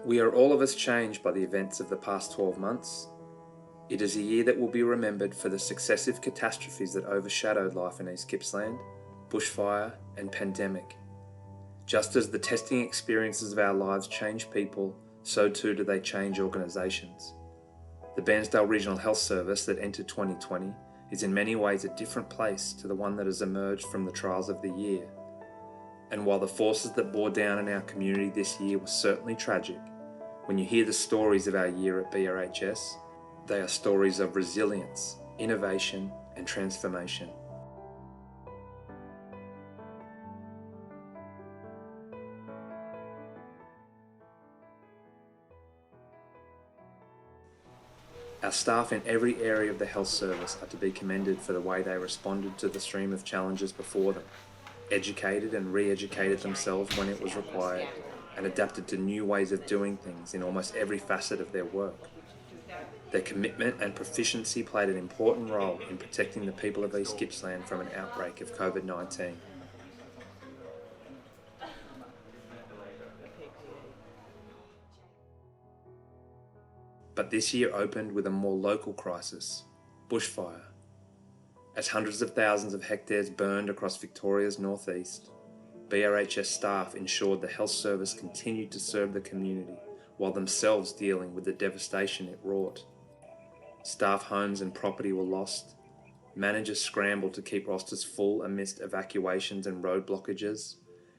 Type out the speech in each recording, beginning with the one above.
We are all of us changed by the events of the past 12 months. It is a year that will be remembered for the successive catastrophes that overshadowed life in East Gippsland, bushfire and pandemic. Just as the testing experiences of our lives change people, so too do they change organisations. The Bairnsdale Regional Health Service that entered 2020 is in many ways a different place to the one that has emerged from the trials of the year. And while the forces that bore down in our community this year were certainly tragic, when you hear the stories of our year at BRHS, they are stories of resilience, innovation and transformation. Our staff in every area of the health service are to be commended for the way they responded to the stream of challenges before them, educated and re-educated themselves when it was required, and adapted to new ways of doing things in almost every facet of their work. Their commitment and proficiency played an important role in protecting the people of East Gippsland from an outbreak of COVID-19. But this year opened with a more local crisis, bushfire. As hundreds of thousands of hectares burned across Victoria's northeast, BRHS staff ensured the health service continued to serve the community while themselves dealing with the devastation it wrought. Staff homes and property were lost. Managers scrambled to keep rosters full amidst evacuations and road blockages,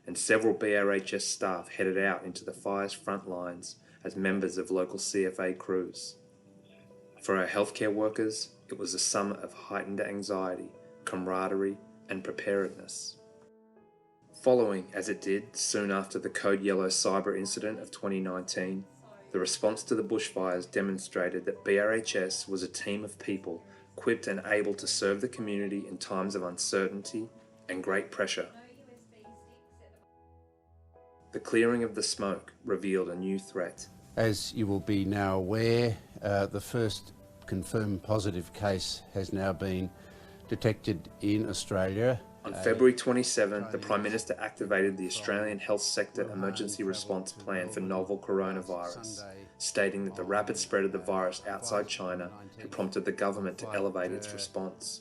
and several BRHS staff headed out into the fire's front lines as members of local CFA crews. For our healthcare workers, it was a summer of heightened anxiety, camaraderie and preparedness. Following, as it did, soon after the Code Yellow cyber incident of 2019, the response to the bushfires demonstrated that BRHS was a team of people equipped and able to serve the community in times of uncertainty and great pressure. The clearing of the smoke revealed a new threat. As you will be now aware, the first confirmed positive case has now been detected in Australia. On February 27, the Prime Minister activated the Australian Health Sector Emergency Response Plan for novel coronavirus, stating that the rapid spread of the virus outside China had prompted the government to elevate its response.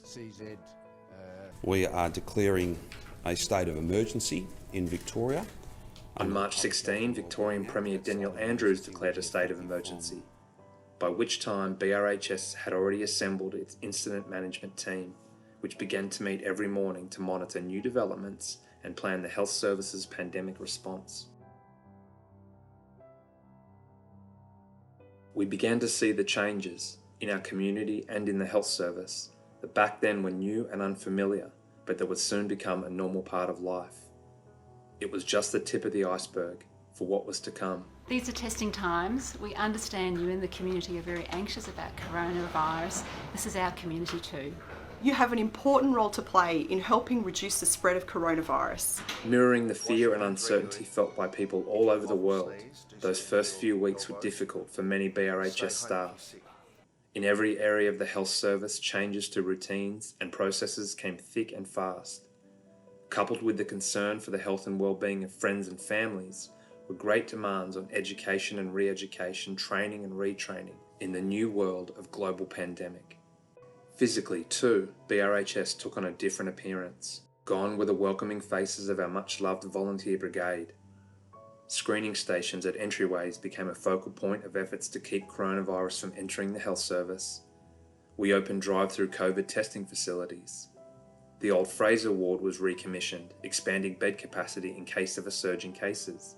We are declaring a state of emergency in Victoria. On March 16, Victorian Premier Daniel Andrews declared a state of emergency, by which time BRHS had already assembled its incident management team, which began to meet every morning to monitor new developments and plan the health service's pandemic response. We began to see the changes in our community and in the health service that back then were new and unfamiliar, but that would soon become a normal part of life. It was just the tip of the iceberg for what was to come. These are testing times. We understand you in the community are very anxious about coronavirus. This is our community too. You have an important role to play in helping reduce the spread of coronavirus. Mirroring the fear and uncertainty felt by people all over the world, those first few weeks were difficult for many BRHS staff. In every area of the health service, changes to routines and processes came thick and fast. Coupled with the concern for the health and well-being of friends and families, were great demands on education and re-education, training and retraining in the new world of global pandemic. Physically, too, BRHS took on a different appearance. Gone were the welcoming faces of our much-loved volunteer brigade. Screening stations at entryways became a focal point of efforts to keep coronavirus from entering the health service. We opened drive-through COVID testing facilities. The old Fraser ward was recommissioned, expanding bed capacity in case of a surge in cases.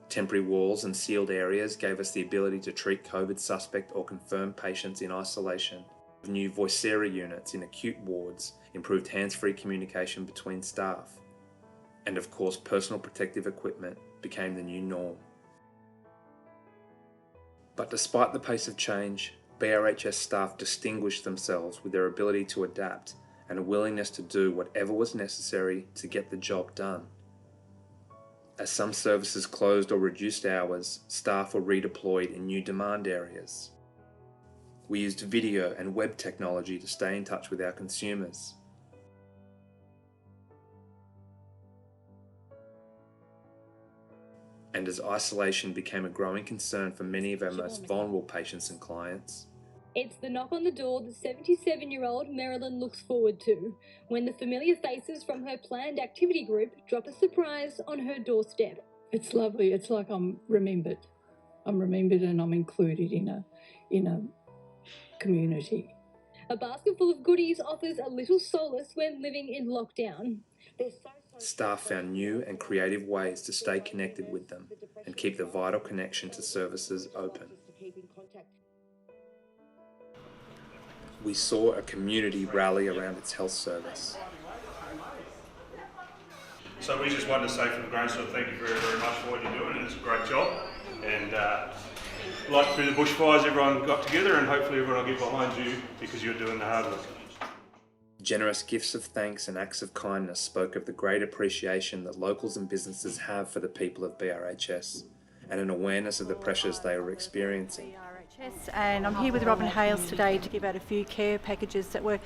Temporary walls and sealed areas gave us the ability to treat COVID suspect or confirmed patients in isolation. New Voicera units in acute wards improved hands-free communication between staff. And of course, personal protective equipment became the new norm. But despite the pace of change, BRHS staff distinguished themselves with their ability to adapt and a willingness to do whatever was necessary to get the job done. As some services closed or reduced hours, staff were redeployed in new demand areas. We used video and web technology to stay in touch with our consumers. And as isolation became a growing concern for many of our most vulnerable patients and clients, it's the knock on the door the 77-year-old Marilyn looks forward to when the familiar faces from her planned activity group drop a surprise on her doorstep. It's lovely. It's like I'm remembered. I'm remembered and I'm included in a community. A basket full of goodies offers a little solace when living in lockdown. staff found new and creative ways to stay connected with them and keep the vital connection to services open. We saw a community rally around its health service. So we just wanted to say from the Bairnsdale, thank you very, very much for what you're doing, and it's a great job. And like through the bushfires, everyone got together, and hopefully everyone will get behind you because you're doing the hard work. Generous gifts of thanks and acts of kindness spoke of the great appreciation that locals and businesses have for the people of BRHS and an awareness of the pressures they were experiencing. And I'm here with Robin Hales today to give out a few care packages that were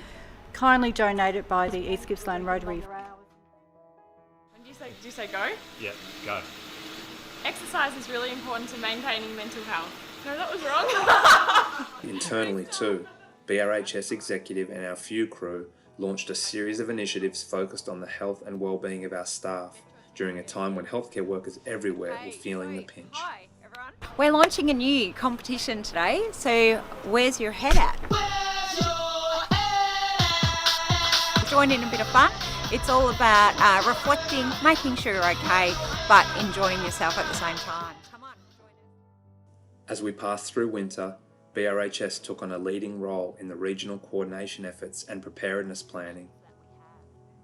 kindly donated by the East Gippsland Rotary. Did you say go? Yeah, go. Exercise is really important to maintaining mental health. No, that was wrong. Internally too, BRHS executive and our few crew launched a series of initiatives focused on the health and well-being of our staff during a time when healthcare workers everywhere were feeling the pinch. Hi, everyone. We're launching a new competition today, so where's your head at? Join in a bit of fun. It's all about reflecting, making sure you're okay, but enjoying yourself at the same time. Come on, join us. As we passed through winter, BRHS took on a leading role in the regional coordination efforts and preparedness planning.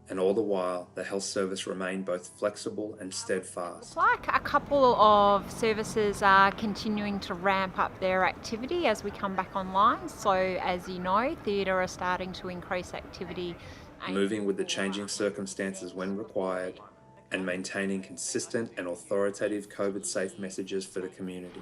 And all the while, the health service remained both flexible and steadfast. It's like a couple of services are continuing to ramp up their activity as we come back online. So as you know, theatre are starting to increase activity. Moving with the changing circumstances when required and maintaining consistent and authoritative COVID-safe messages for the community.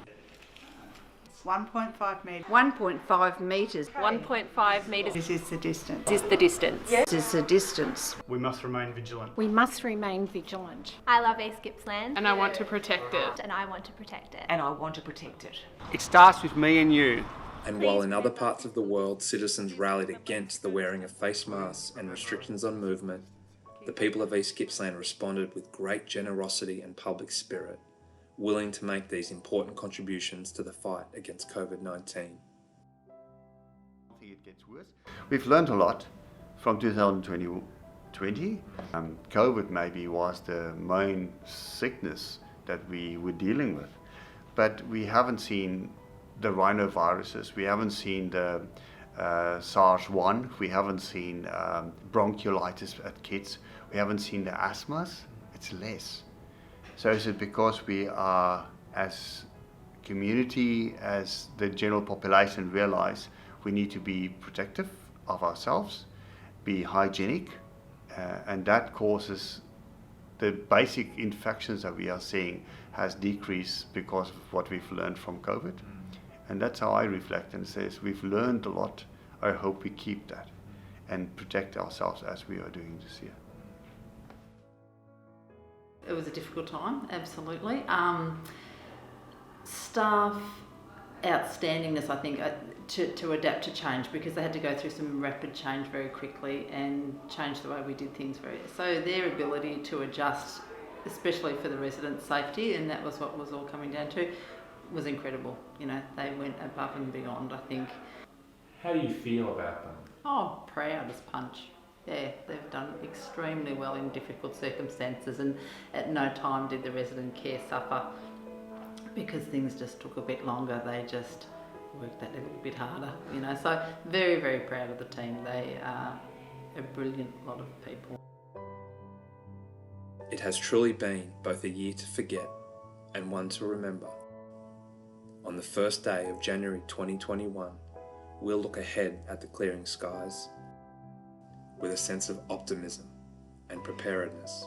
1.5 metres. 1.5 metres. 1.5 metres. This is the distance. This is the distance. This is the distance. We must remain vigilant. We must remain vigilant. I love East Gippsland. And I want to protect it. And I want to protect it. And I want to protect it. It starts with me and you. And while in other parts of the world citizens rallied against the wearing of face masks and restrictions on movement, the people of East Gippsland responded with great generosity and public spirit, willing to make these important contributions to the fight against COVID-19. I think it gets worse. We've learned a lot from 2020. COVID maybe was the main sickness that we were dealing with, but we haven't seen the rhinoviruses, we haven't seen the SARS-1, we haven't seen bronchiolitis at kids, we haven't seen the asthmas. It's less. So is it because we are, as community, as the general population, realize we need to be protective of ourselves, be hygienic, and that causes the basic infections that we are seeing has decreased because of what we've learned from COVID. And that's how I reflect and says we've learned a lot. I hope we keep that and protect ourselves as we are doing this year. It was a difficult time, absolutely. Staff outstandingness, I think, to adapt to change, because they had to go through some rapid change very quickly and change the way we did things. So their ability to adjust, especially for the residents' safety, and that was what was all coming down to, was incredible. You know, they went above and beyond, I think. How do you feel about them? Oh, proud as punch. Yeah, they've done extremely well in difficult circumstances, and at no time did the resident care suffer because things just took a bit longer. They just worked that little bit harder, you know. So very, very proud of the team. They are a brilliant lot of people. It has truly been both a year to forget and one to remember. On the first day of January 2021, we'll look ahead at the clearing skies with a sense of optimism and preparedness.